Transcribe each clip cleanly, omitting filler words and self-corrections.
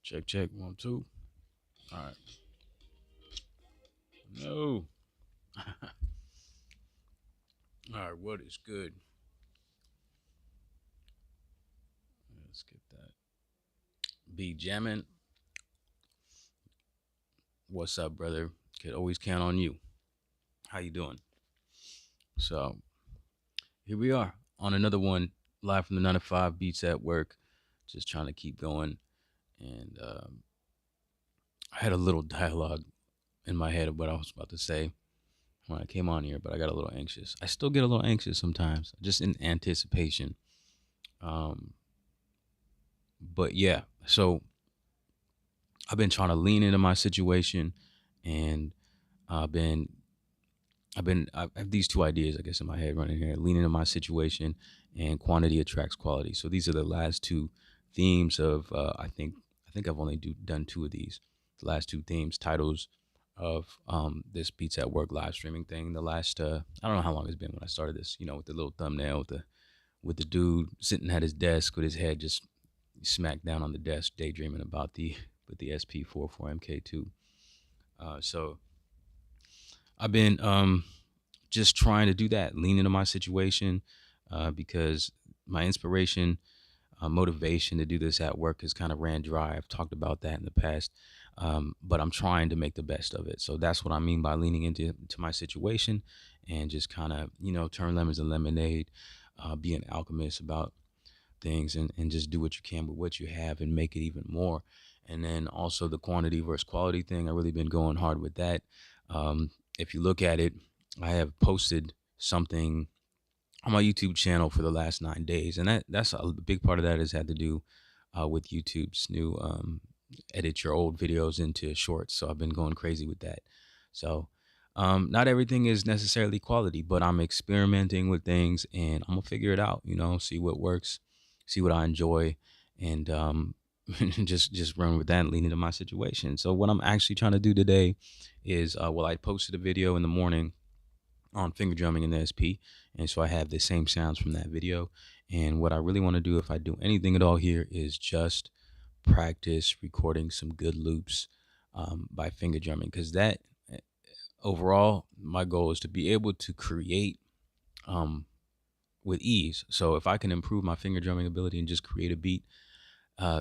Check, check, 1, 2. All right. No. All right, what is good? Let's get that. Be jamming. What's up, brother? Could always count on you. How you doing? So here we are on another one, live from the 9 to 5 beats at work. Just trying to keep going. And I had a little dialogue in my head of what I was about to say when I came on here, but I got a little anxious. I still get a little anxious sometimes, just in anticipation. Um, but yeah, so I've been trying to lean into my situation, and I've been, I have these two ideas, I guess, in my head running here: lean into my situation and quantity attracts quality. So these are the last two themes of, I think I've only done two of these. The last two themes, titles of this Beats at Work live streaming thing. The last, I don't know how long it's been when I started this, with the little thumbnail with the dude sitting at his desk with his head just smacked down on the desk, daydreaming about the SP-404 MKII. So I've been just trying to do that, lean into my situation, because my inspiration, motivation to do this at work has kind of ran dry. I've talked about that in the past, but I'm trying to make the best of it. So that's what I mean by leaning into my situation and just kind of, turn lemons and lemonade, be an alchemist about things, and just do what you can with what you have and make it even more. And then also the quantity versus quality thing, I've really been going hard with that. If you look at it, I have posted something on my YouTube channel for the last 9 days, and that's a big part of that has had to do with YouTube's new edit your old videos into shorts. So I've been going crazy with that. So not everything is necessarily quality, but I'm experimenting with things, and I'm gonna figure it out. See what works, see what I enjoy, and just run with that and lean into my situation. So what I'm actually trying to do today is, I posted a video in the morning on finger drumming in the SP, and so I have the same sounds from that video. And what I really want to do, if I do anything at all here, is just practice recording some good loops by finger drumming, because that overall, my goal is to be able to create with ease. So if I can improve my finger drumming ability and just create a beat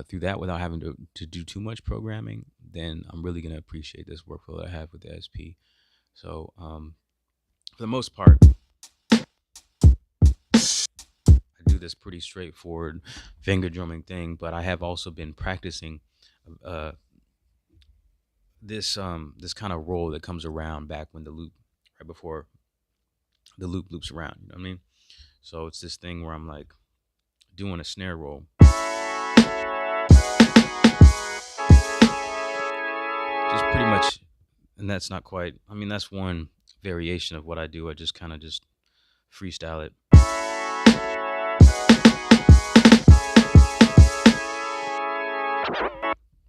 through that without having to do too much programming, then I'm really going to appreciate this workflow that I have with the SP. So for the most part, I do this pretty straightforward finger drumming thing, but I have also been practicing this kind of roll that comes around back when the loop, right before the loop loops around. You know what I mean? So it's this thing where I'm like doing a snare roll, just pretty much, and that's not quite. I mean, that's one variation of what I do. I just kind of just freestyle it.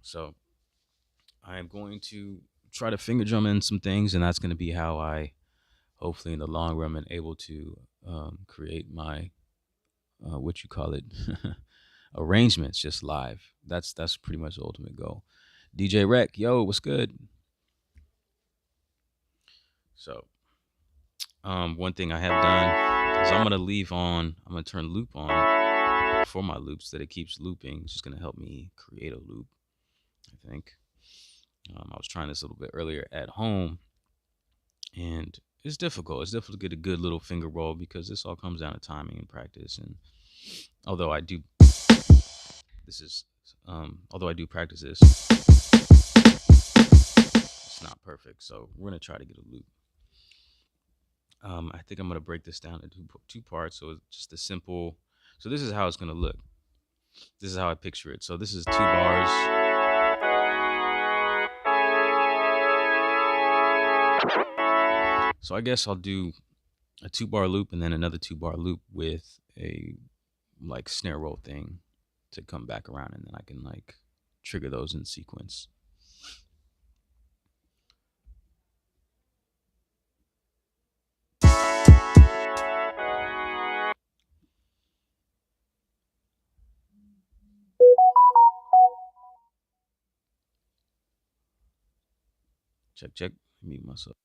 So I am going to try to finger drum in some things, and that's going to be how I, hopefully in the long run, am able to create my what you call it arrangements just live. That's pretty much the ultimate goal. DJ Rec, yo, what's good? So one thing I have done is I'm gonna turn loop on for my loops, that it keeps looping. It's just gonna help me create a loop, I think. I was trying this a little bit earlier at home, and it's difficult. It's difficult to get a good little finger roll because this all comes down to timing and practice. And although I do practice this, it's not perfect. So we're gonna try to get a loop. I think I'm gonna break this down into two parts. So it's just a simple. So this is how it's gonna look. This is how I picture it. So this is 2 bars. So I guess I'll do a 2-bar loop and then another 2-bar loop with a like snare roll thing to come back around, and then I can like trigger those in sequence. Check, check. Mute myself.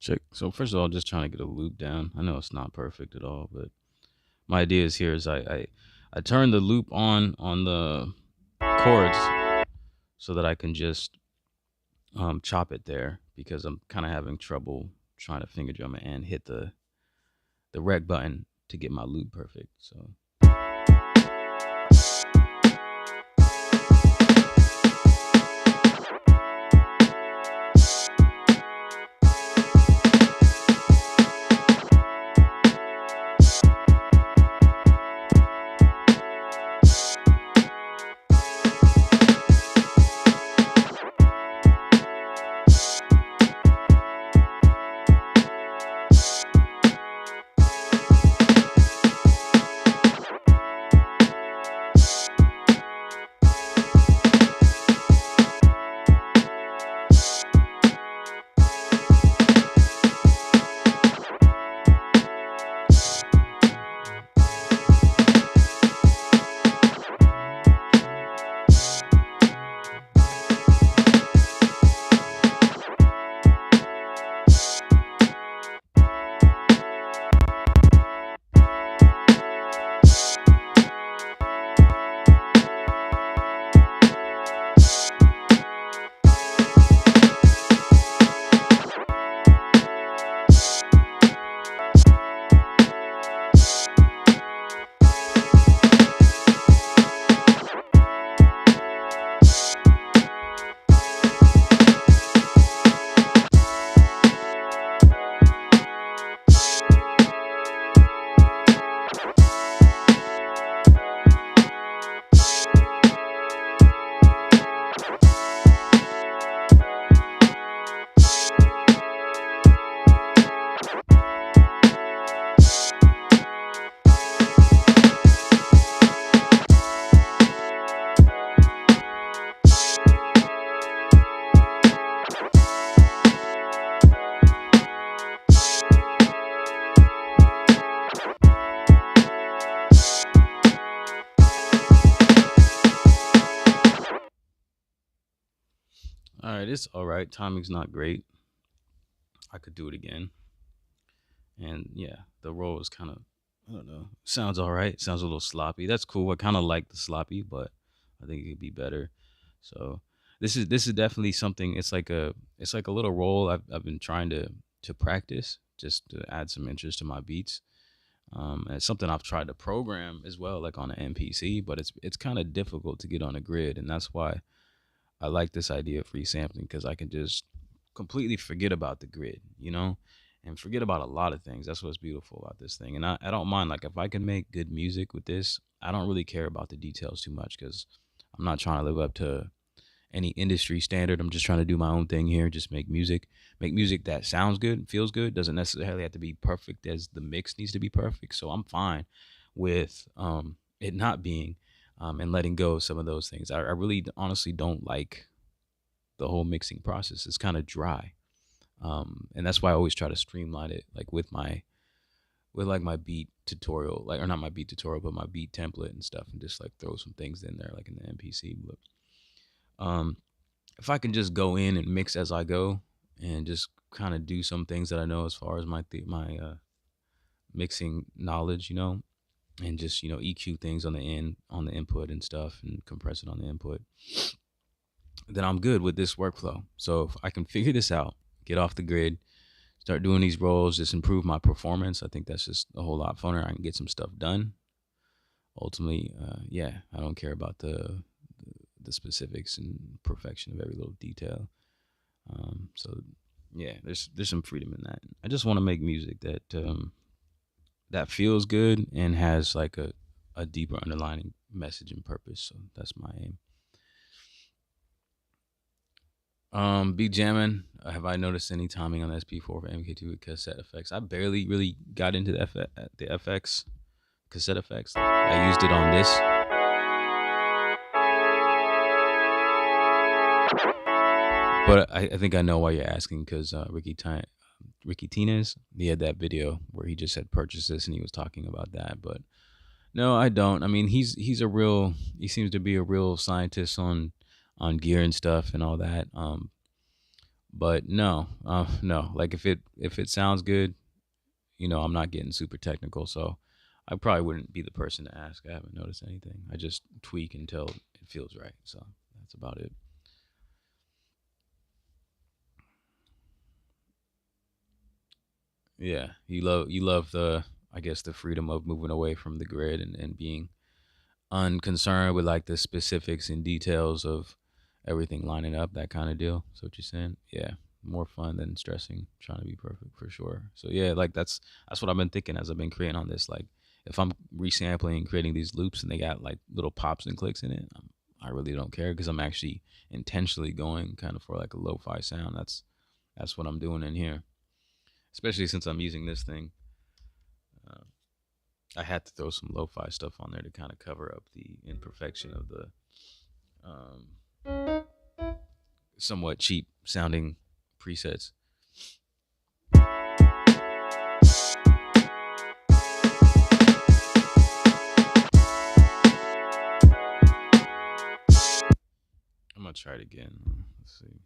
Check. So first of all, just trying to get a loop down. I know it's not perfect at all, but my idea is here is I turn the loop on the chords so that I can just chop it there because I'm kind of having trouble trying to finger drum it and hit the rec button to get my loop perfect. So All right, it's all right. Timing's not great. I could do it again. And yeah, the roll is kind of, I don't know, sounds all right. Sounds a little sloppy. That's cool. I kind of like the sloppy, but I think it could be better. So this is definitely something. It's like a little roll I've been trying to practice just to add some interest to my beats. And it's something I've tried to program as well, like on an MPC, but it's kind of difficult to get on a grid, and that's why I like this idea of free sampling, because I can just completely forget about the grid, and forget about a lot of things. That's what's beautiful about this thing. And I don't mind, like, if I can make good music with this, I don't really care about the details too much, because I'm not trying to live up to any industry standard. I'm just trying to do my own thing here, just make music that sounds good, feels good, doesn't necessarily have to be perfect as the mix needs to be perfect. So I'm fine with it not being and letting go of some of those things. I really honestly don't like the whole mixing process. It's kind of dry. And that's why I always try to streamline it, like with like my beat tutorial, like, or not my beat tutorial, but my beat template and stuff, and just like throw some things in there, like in the MPC. But if I can just go in and mix as I go, and just kind of do some things that I know as far as my mixing knowledge, and just EQ things on the end, on the input and stuff, and compress it on the input, then I'm good with this workflow. So if I can figure this out, get off the grid, start doing these rolls, just improve my performance, I think that's just a whole lot funner. I can get some stuff done. Ultimately, yeah, I don't care about the specifics and perfection of every little detail. So yeah, there's some freedom in that. I just want to make music that that feels good and has like a deeper underlying message and purpose. So that's my aim. Beat jamming. Have I noticed any timing on the SP-4 for MK2 with cassette effects? I barely really got into the FX cassette effects. I used it on this. But I think I know why you're asking, because Ricky Tinez, he had that video where he just had purchased this and he was talking about that. But no, I don't. I mean, he seems to be a real scientist on gear and stuff and all that. But no, no. Like if it sounds good, I'm not getting super technical, so I probably wouldn't be the person to ask. I haven't noticed anything. I just tweak until it feels right. So that's about it. Yeah, you love the, I guess, the freedom of moving away from the grid, and being unconcerned with like the specifics and details of everything lining up, that kind of deal. So what you're saying? Yeah, more fun than stressing, trying to be perfect, for sure. So yeah, like that's what I've been thinking as I've been creating on this. Like if I'm resampling and creating these loops and they got like little pops and clicks in it, I really don't care, because I'm actually intentionally going kind of for like a lo-fi sound. That's what I'm doing in here, especially since I'm using this thing. Uh, I had to throw some lo-fi stuff on there to kind of cover up the imperfection of the somewhat cheap sounding presets. I'm gonna try it again. Let's see.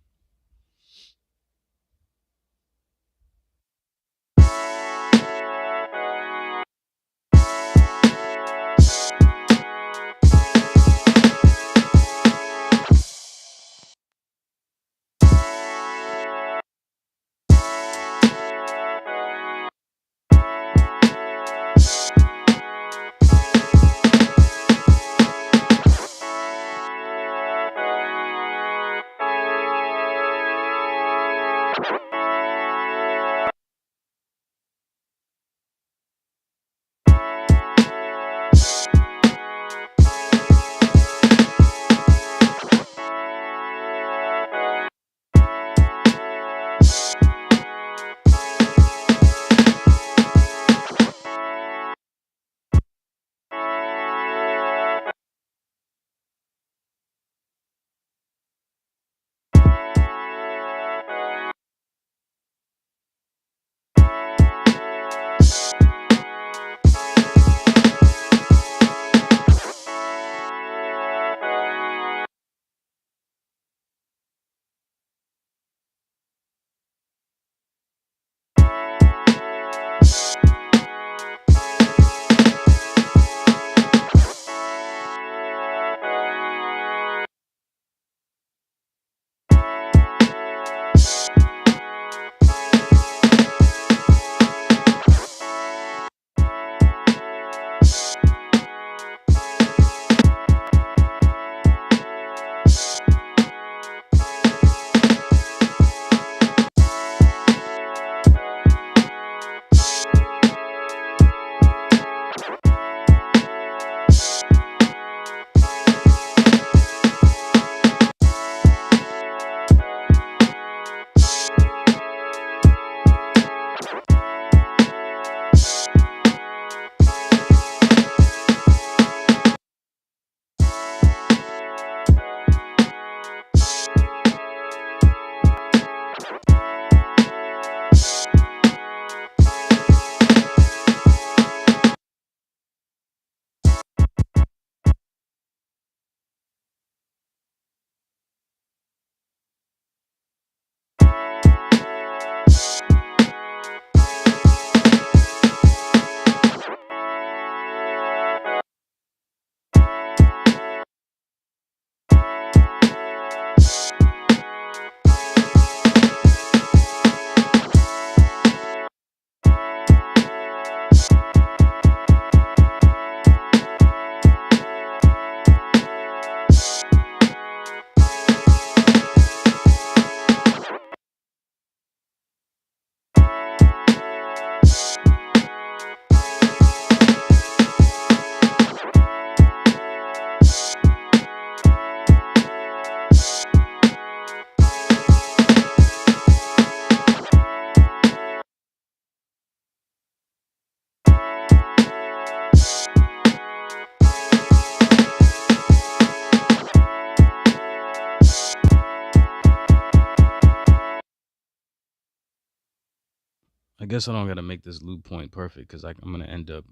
I guess I don't gotta make this loop point perfect because I'm gonna end up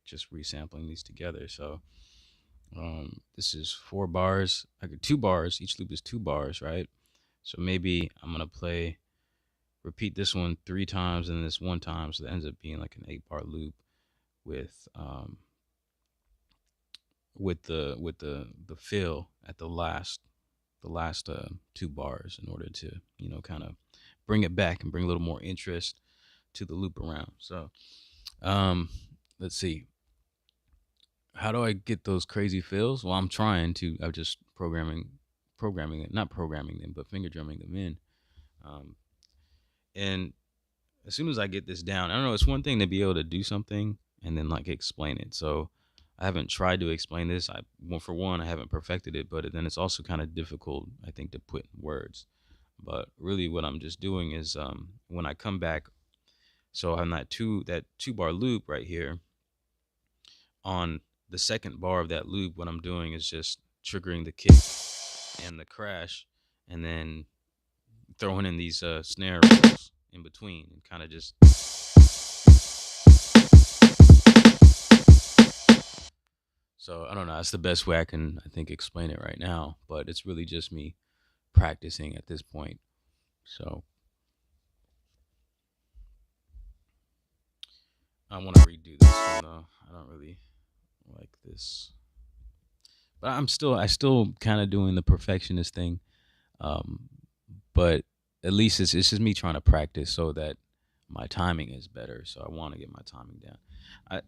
just resampling these together. So this is 4 bars. I got 2 bars. Each loop is 2 bars, right? So maybe I'm gonna repeat this one 3 times and this 1 time, so that ends up being like an 8-bar loop with the fill at the last 2 bars in order to kind of bring it back and bring a little more interest to the loop around. So let's see, how do I get those crazy fills? Well, I'm just programming it, not programming them, but finger drumming them in. And as soon as I get this down, I don't know, it's one thing to be able to do something and then like explain it. So I haven't tried to explain this. I haven't perfected it, but then it's also kind of difficult, I think, to put in words. But really what I'm just doing is when I come back, so I'm that 2-bar loop right here, on the second bar of that loop, what I'm doing is just triggering the kick and the crash, and then throwing in these snare rolls in between, and kind of just. So I don't know. That's the best way I think, explain it right now. But it's really just me practicing at this point. So I want to redo this one though. I don't really like this, but I still kind of doing the perfectionist thing. But at least it's just me trying to practice so that my timing is better. So I want to get my timing down.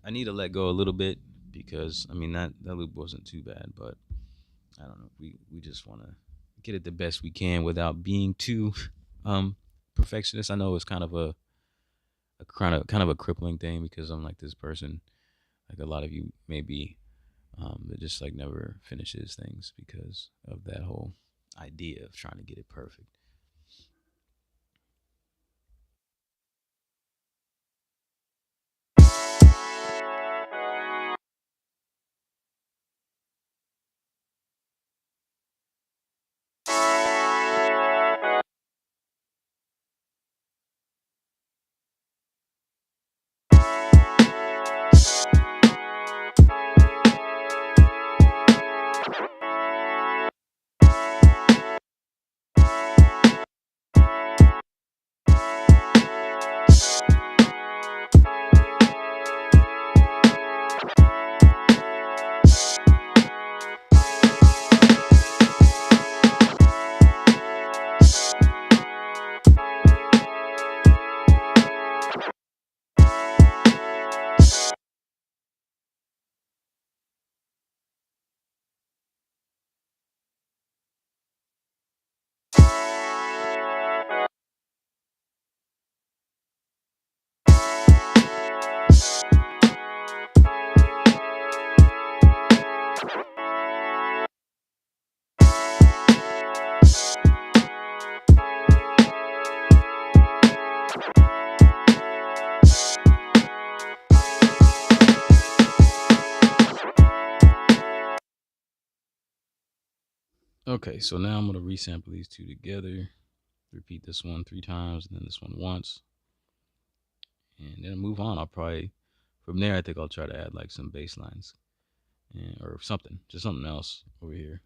I need to let go a little bit, because I mean that loop wasn't too bad, but I don't know. We just want to get it the best we can without being too perfectionist. I know it's kind of a crippling thing, because I'm like this person, like a lot of you may be, that just like never finishes things because of that whole idea of trying to get it perfect. Okay, so now I'm gonna resample these two together, repeat this one 3 times, and then this one once, and then move on. I'll probably, from there, I think I'll try to add like some bass lines, or something, just something else over here.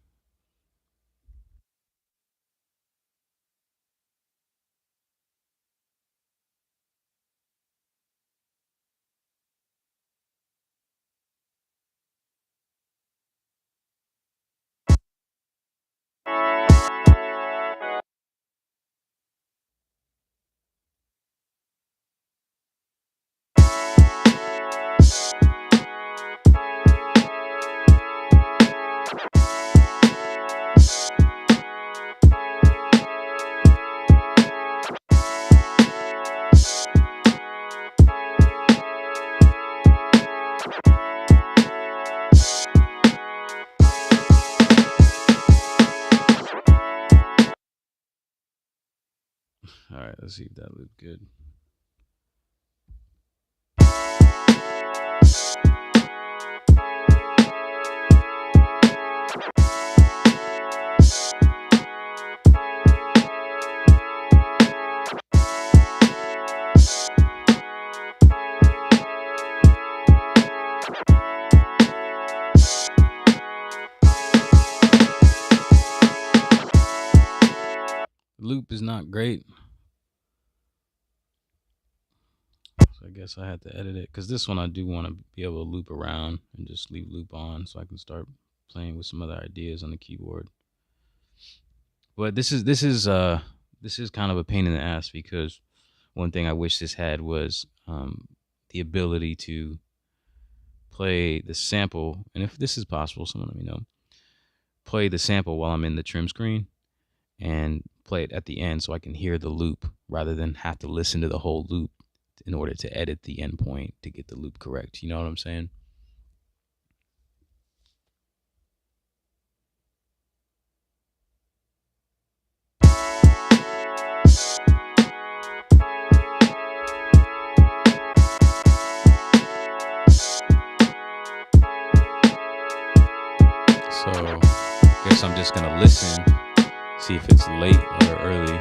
All right, let's see if that looked good. loop is not great. So I guess I had to edit it, because this one I do want to be able to loop around and just leave loop on so I can start playing with some other ideas on the keyboard. But this is kind of a pain in the ass, because one thing I wish this had was the ability to play the sample, and if this is possible, someone let me know. Play the sample while I'm in the trim screen and play it at the end so I can hear the loop rather than have to listen to the whole loop in order to edit the endpoint to get the loop correct. You know what I'm saying? So I guess I'm just gonna listen, see if it's late or early.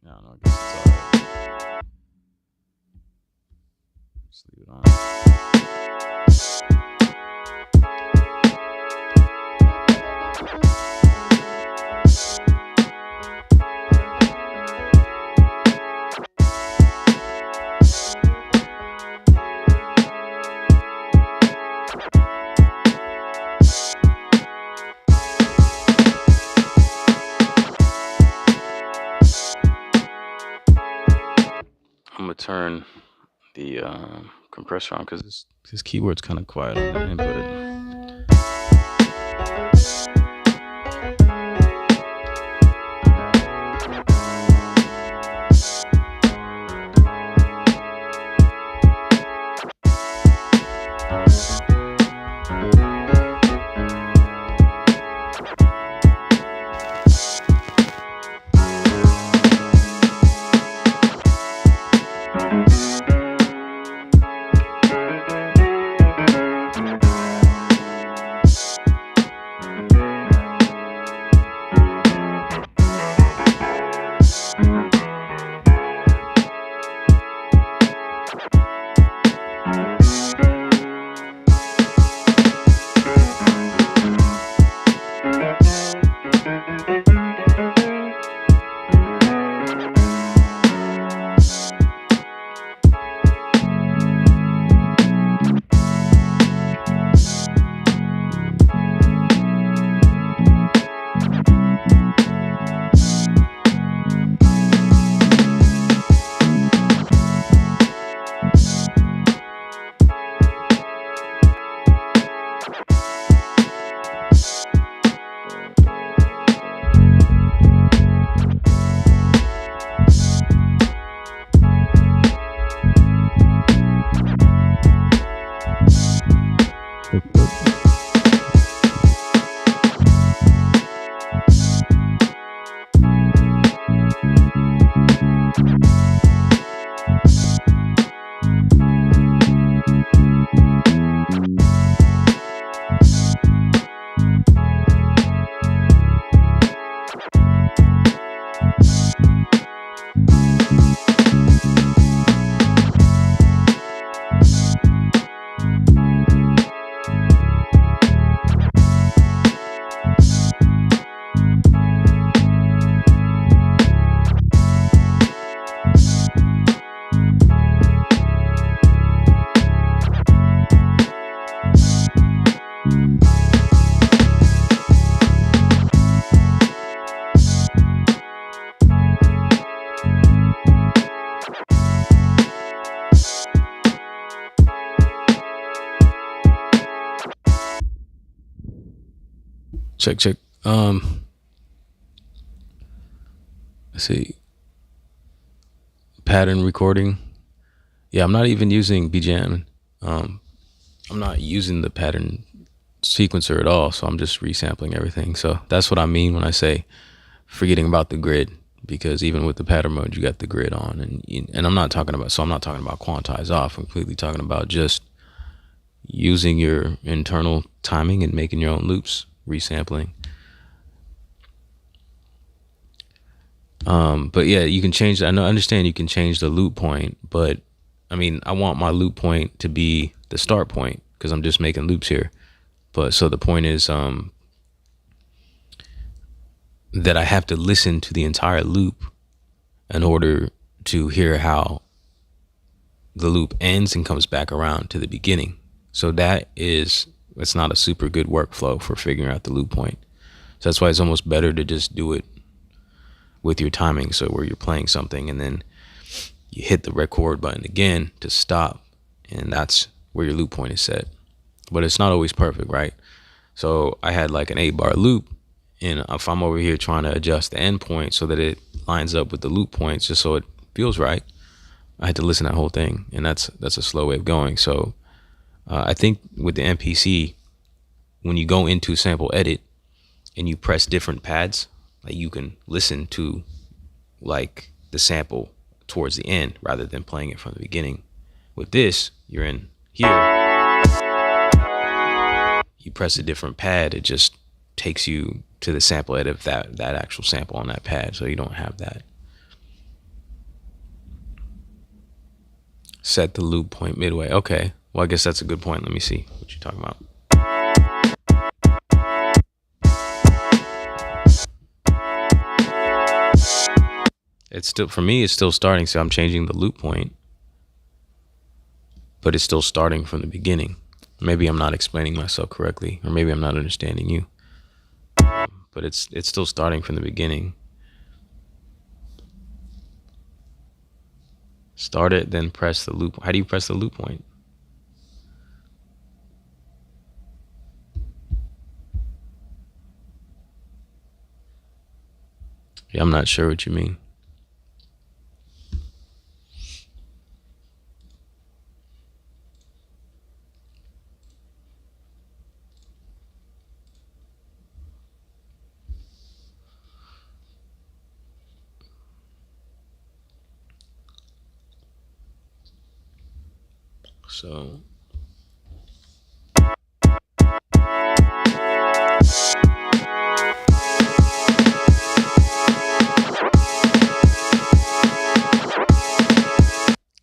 I don't know, I guess it's alright. Just leave it on. I'm gonna turn the compressor on because this keyboard's kind of quiet on the input. Check. Let's see. Pattern recording. Yeah, I'm not even using BJam. I'm not using the pattern sequencer at all, so I'm just resampling everything. So that's what I mean when I say forgetting about the grid, because even with the pattern mode, you got the grid on, and I'm not talking about quantize off. I'm completely talking about just using your internal timing and making your own loops, resampling. But yeah, you can change. I understand you can change the loop point, but I mean, I want my loop point to be the start point because I'm just making loops here. But so the point is that I have to listen to the entire loop in order to hear how the loop ends and comes back around to the beginning. So it's not a super good workflow for figuring out the loop point. So that's why it's almost better to just do it with your timing. So where you're playing something and then you hit the record button again to stop, and that's where your loop point is set. But it's not always perfect, right? So I had like an 8-bar loop, and if I'm over here trying to adjust the end point so that it lines up with the loop points just so it feels right, I had to listen to that whole thing, and that's a slow way of going. So I think with the MPC, when you go into sample edit and you press different pads, like you can listen to like the sample towards the end rather than playing it from the beginning. With this, you're in here, you press a different pad, it just takes you to the sample edit of that actual sample on that pad, so you don't have that. Set the loop point midway. Okay, well, I guess that's a good point. Let me see what you're talking about. It's still, for me, it's still starting. So I'm changing the loop point, but it's still starting from the beginning. Maybe I'm not explaining myself correctly, or maybe I'm not understanding you. But it's still starting from the beginning. Start it, then press the loop. How do you press the loop point? Yeah, I'm not sure what you mean. So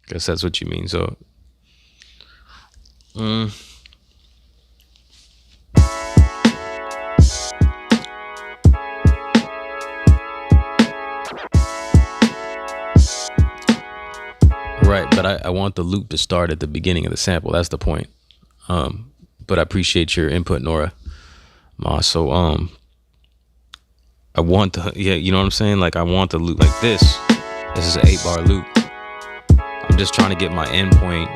guess that's what you mean. So right, but I want the loop to start at the beginning of the sample. That's the point. But I appreciate your input, Nora. So I want the, yeah, you know what I'm saying? Like I want the loop like this. This is an 8-bar loop. I'm just trying to get my end point.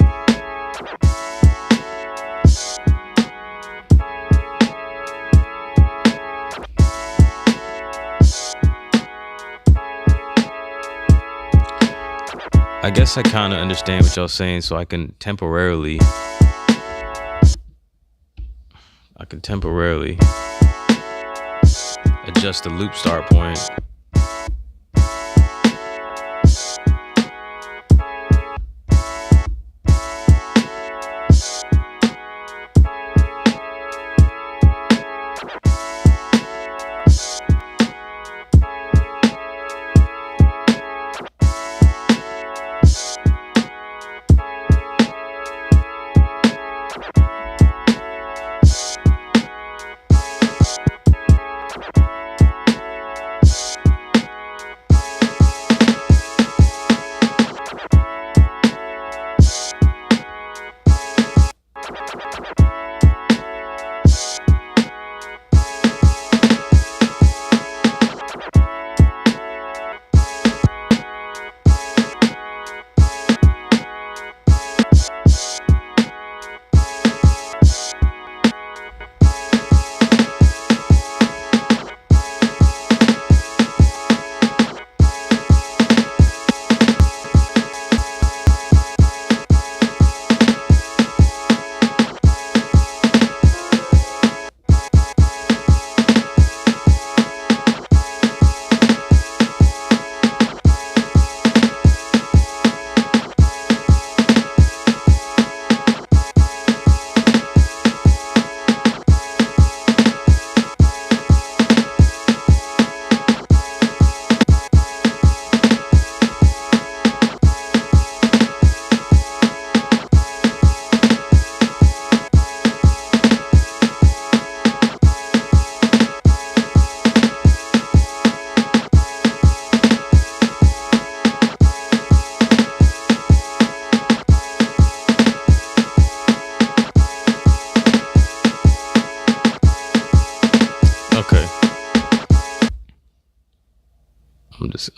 I guess I kind of understand what y'all saying, so I can temporarily adjust the loop start point.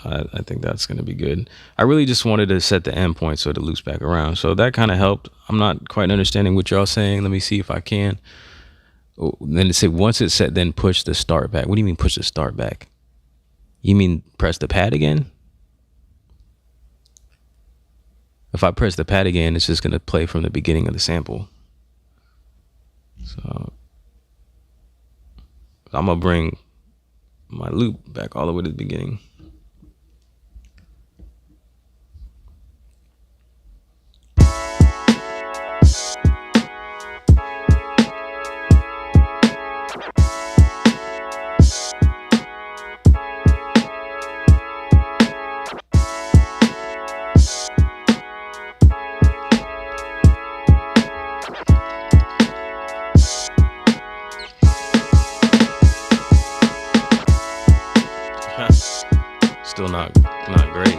I think that's going to be good. I really just wanted to set the endpoint so it loops back around. So that kind of helped. I'm not quite understanding what y'all saying. Let me see if I can. Oh, then it said once it's set, then push the start back. What do you mean push the start back? You mean press the pad again? If I press the pad again, it's just going to play from the beginning of the sample. So I'm going to bring my loop back all the way to the beginning. Still not great.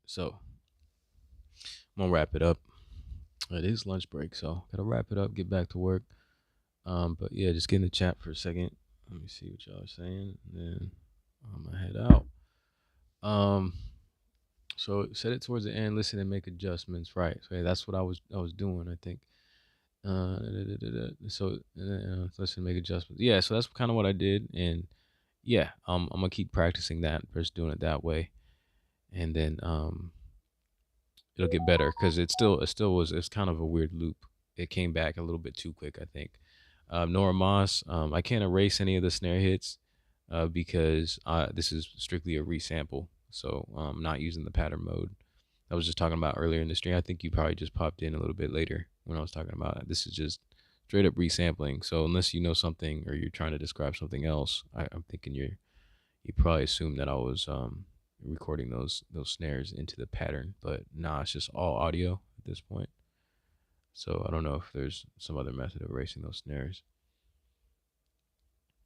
So I'm gonna wrap it up. It is lunch break, so gotta wrap it up, get back to work. But yeah, just get in the chat for a second. Let me see what y'all are saying, and then I'm gonna head out. So set it towards the end, listen and make adjustments. Right. So yeah, that's what I was doing, I think. So listen, make adjustments. Yeah, so that's kind of what I did, and yeah, I'm gonna keep practicing that, first doing it that way, and then it'll get better because it's kind of a weird loop. It came back a little bit too quick, I think. Nora Moss, I can't erase any of the snare hits because this is strictly a resample, so I'm not using the pattern mode. I was just talking about earlier in the stream. I think you probably just popped in a little bit later when I was talking about it. This is just straight up resampling. So unless you know something or you're trying to describe something else, I'm thinking you probably assumed that I was recording those snares into the pattern, but nah, it's just all audio at this point. So I don't know if there's some other method of erasing those snares.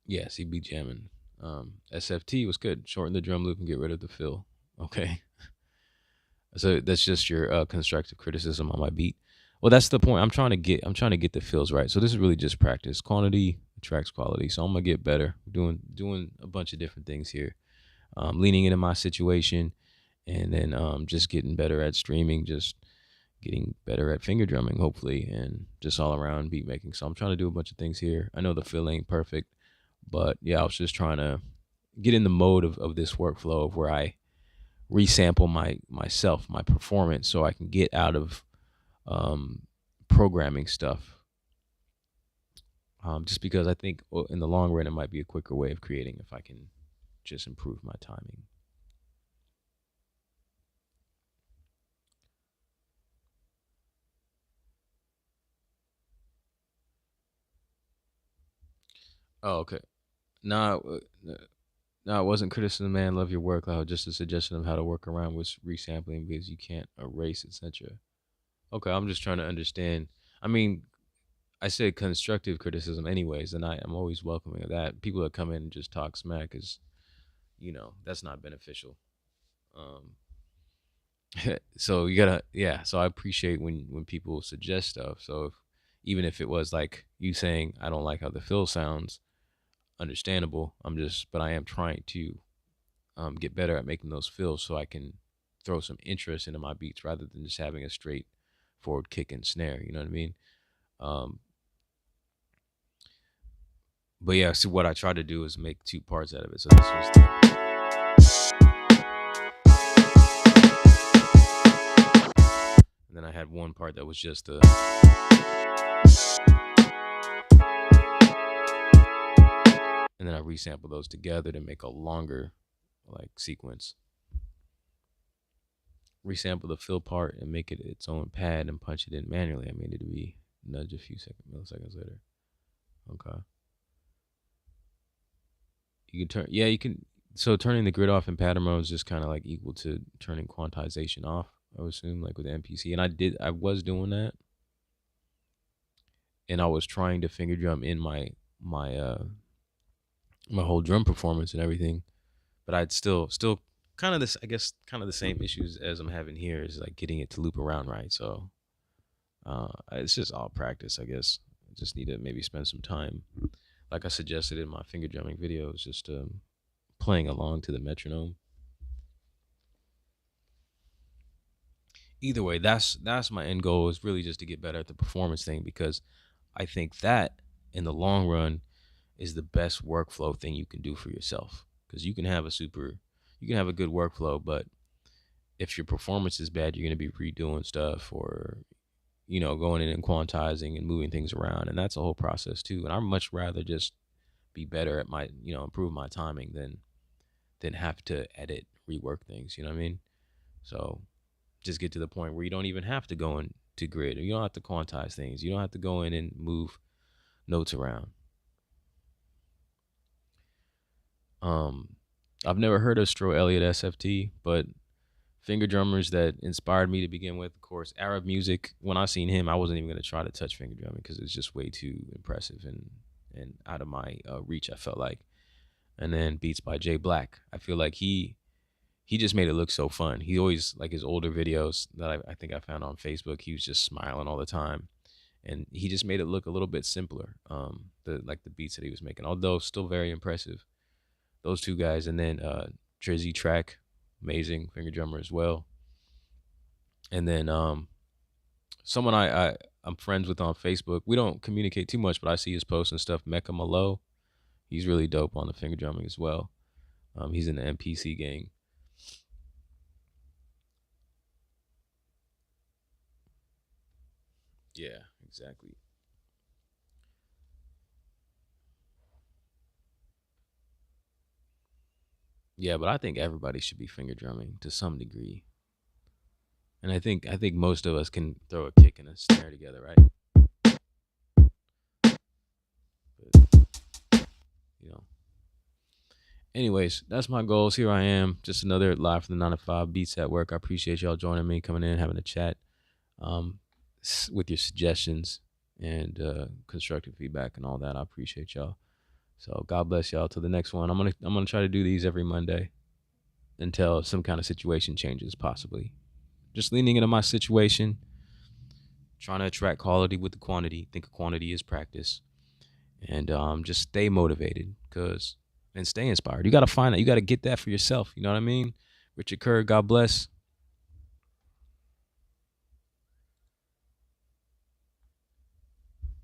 Yeah, CB jamming. SFT was good. Shorten the drum loop and get rid of the fill. Okay. So that's just your constructive criticism on my beat. Well, that's the point. I'm trying to get the feels right. So this is really just practice. Quantity attracts quality. So I'm gonna get better. Doing a bunch of different things here. Leaning into my situation, and then just getting better at streaming, just getting better at finger drumming, hopefully, and just all around beat making. So I'm trying to do a bunch of things here. I know the feel ain't perfect, but yeah, I was just trying to get in the mode of this workflow of where I resample myself, my performance, so I can get out of programming stuff. Just because I think in the long run, it might be a quicker way of creating if I can just improve my timing. Oh, okay. No, no, it wasn't criticism, man. Love your work. Just a suggestion of how to work around with resampling because you can't erase, etc. Okay, I'm just trying to understand. I mean, I said constructive criticism, anyways, and I'm always welcoming of that. People that come in and just talk smack is, that's not beneficial. Um, so you gotta, yeah. So I appreciate when people suggest stuff. So even if it was like you saying I don't like how the fill sounds, understandable. But I am trying to get better at making those fills so I can throw some interest into my beats rather than just having a straight forward kick and snare. You know what I mean? Um, but yeah, so what I try to do is make two parts out of it. So this was and then I had one part that was just the and then I resample those together to make a longer like sequence. Resample the fill part and make it its own pad and punch it in manually. I mean, it'd be nudge a few milliseconds later. Okay. You can turn, yeah, you can. So turning the grid off in pattern mode is just kind of like equal to turning quantization off, I would assume, like with MPC. And I was doing that. And I was trying to finger drum in my whole drum performance and everything. But I'd still kind of this, I guess, kind of the same issues as I'm having here is like getting it to loop around right. So it's just all practice, I guess. I just need to maybe spend some time, like I suggested in my finger drumming videos, just playing along to the metronome. Either way, that's my end goal is really just to get better at the performance thing because I think that in the long run is the best workflow thing you can do for yourself because you can have a good workflow, but if your performance is bad, you're going to be redoing stuff or going in and quantizing and moving things around, and that's a whole process too. And I'd much rather just be better at my improve my timing than have to edit, rework things. You know what I mean? So just get to the point where you don't even have to go into grid, or you don't have to quantize things. You don't have to go in and move notes around. I've never heard of Stro Elliott SFT, but finger drummers that inspired me to begin with, of course, Arab music. When I seen him, I wasn't even going to try to touch finger drumming because it's just way too impressive and out of my reach, I felt like. And then beats by Jay Black. I feel like he just made it look so fun. He always, like his older videos that I think I found on Facebook, he was just smiling all the time. And he just made it look a little bit simpler, the beats that he was making, although still very impressive. Those two guys. And then Drizzy Track, amazing finger drummer as well. And then someone I'm friends with on Facebook. We don't communicate too much, but I see his posts and stuff. Mecca Malo, he's really dope on the finger drumming as well. He's in the MPC gang. Yeah, exactly. Yeah, but I think everybody should be finger drumming to some degree. And I think most of us can throw a kick and a snare together, right? But, you know. Anyways, that's my goals. Here I am, just another live from the 9 to 5 beats at work. I appreciate y'all joining me, coming in, having a chat, with your suggestions and constructive feedback and all that. I appreciate y'all. So God bless y'all. Till the next one. I'm gonna try to do these every Monday until some kind of situation changes, possibly. Just leaning into my situation, trying to attract quality with the quantity. Think of quantity as practice. And just stay motivated and stay inspired. You got to find that. You got to get that for yourself. You know what I mean? Richard Kerr, God bless.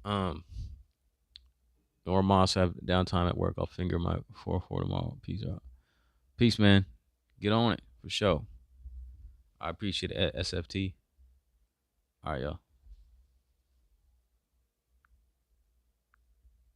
Nor Moss have downtime at work. I'll finger my 404 tomorrow. Peace out. Peace, man. Get on it for sure. I appreciate it, SFT. All right, y'all.